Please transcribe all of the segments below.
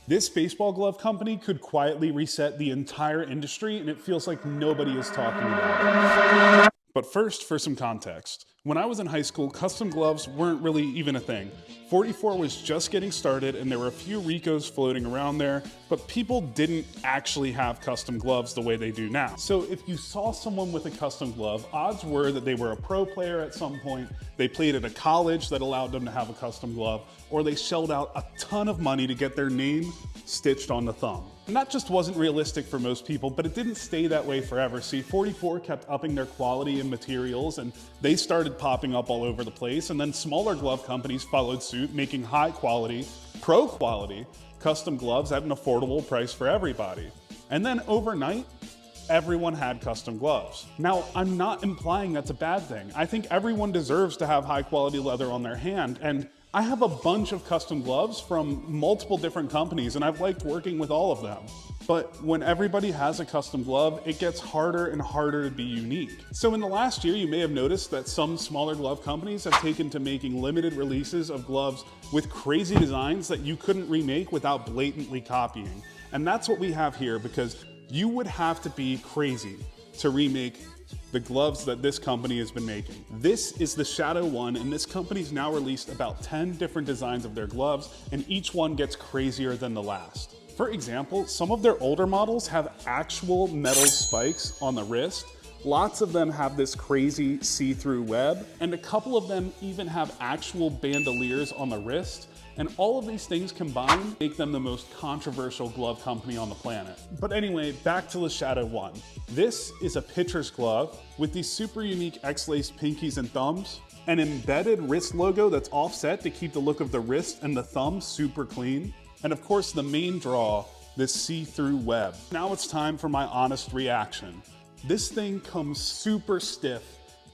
This baseball glove company could quietly reset the entire industry, and it feels like nobody is talking about it. But first, for some context. When I was in high school, custom gloves weren't really even a thing. 44 was just getting started, and there were a few Ricos floating around there, but people didn't actually have custom gloves the way they do now. So if you saw someone with a custom glove, odds were that they were a pro player at some point, they played at a college that allowed them to have a custom glove, or they shelled out a ton of money to get their name stitched on the thumb. And that just wasn't realistic for most people, but it didn't stay that way forever. See, 44 kept upping their quality and materials, and they started popping up all over the place, and then smaller glove companies followed suit, making high quality, pro quality, custom gloves at an affordable price for everybody. And then overnight, everyone had custom gloves. Now, I'm not implying that's a bad thing. I think everyone deserves to have high quality leather on their hand, and I have a bunch of custom gloves from multiple different companies, and I've liked working with all of them. But when everybody has a custom glove, it gets harder and harder to be unique. So in the last year, you may have noticed that some smaller glove companies have taken to making limited releases of gloves with crazy designs that you couldn't remake without blatantly copying. And that's what we have here, because you would have to be crazy to remake the gloves that this company has been making. This is the Shadow One, and this company's now released about 10 different designs of their gloves, and each one gets crazier than the last. For example, some of their older models have actual metal spikes on the wrist. Lots of them have this crazy see-through web, and a couple of them even have actual bandoliers on the wrist. And all of these things combined make them the most controversial glove company on the planet. But anyway, back to the Shadow One. This is a pitcher's glove with these super unique X-laced pinkies and thumbs, an embedded wrist logo that's offset to keep the look of the wrist and the thumb super clean, and of course the main draw, this see-through web. Now it's time for my honest reaction. This thing comes super stiff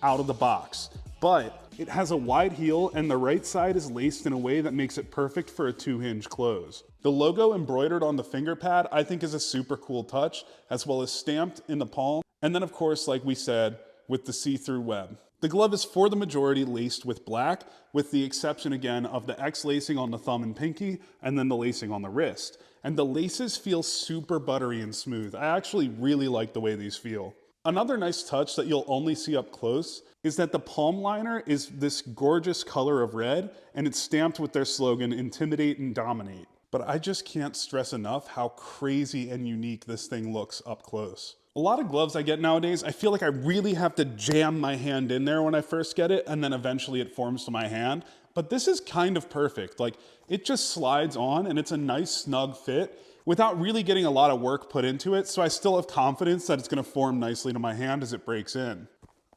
out of the box, but it has a wide heel and the right side is laced in a way that makes it perfect for a 2-hinge close. The logo embroidered on the finger pad I think is a super cool touch, as well as stamped in the palm. And then of course, like we said, with the see-through web. The glove is for the majority laced with black, with the exception again of the X lacing on the thumb and pinky, and then the lacing on the wrist. And the laces feel super buttery and smooth. I actually really like the way these feel. Another nice touch that you'll only see up close is that the palm liner is this gorgeous color of red, and it's stamped with their slogan, "Intimidate and Dominate." But I just can't stress enough how crazy and unique this thing looks up close. A lot of gloves I get nowadays, I feel like I really have to jam my hand in there when I first get it, and then eventually it forms to my hand. But this is kind of perfect. Like, it just slides on, and it's a nice snug fit without really getting a lot of work put into it, so I still have confidence that it's gonna form nicely to my hand as it breaks in.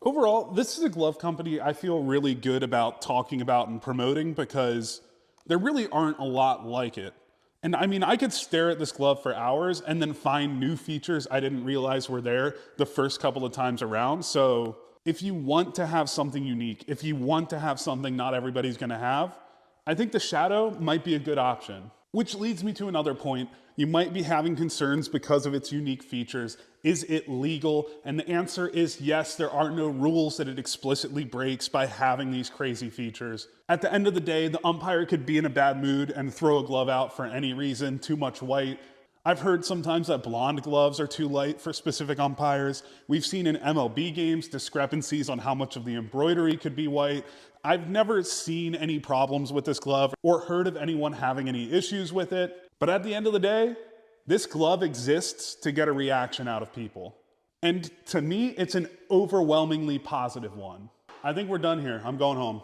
Overall, this is a glove company I feel really good about talking about and promoting, because there really aren't a lot like it. And I mean, I could stare at this glove for hours and then find new features I didn't realize were there the first couple of times around. So if you want to have something unique, if you want to have something not everybody's gonna have, I think the Shadow might be a good option. Which leads me to another point. You might be having concerns because of its unique features. Is it legal? And the answer is yes, there are no rules that it explicitly breaks by having these crazy features. At the end of the day, the umpire could be in a bad mood and throw a glove out for any reason, too much white. I've heard sometimes that blonde gloves are too light for specific umpires. We've seen in MLB games discrepancies on how much of the embroidery could be white. I've never seen any problems with this glove or heard of anyone having any issues with it. But at the end of the day, this glove exists to get a reaction out of people. And to me, it's an overwhelmingly positive one. I think we're done here. I'm going home.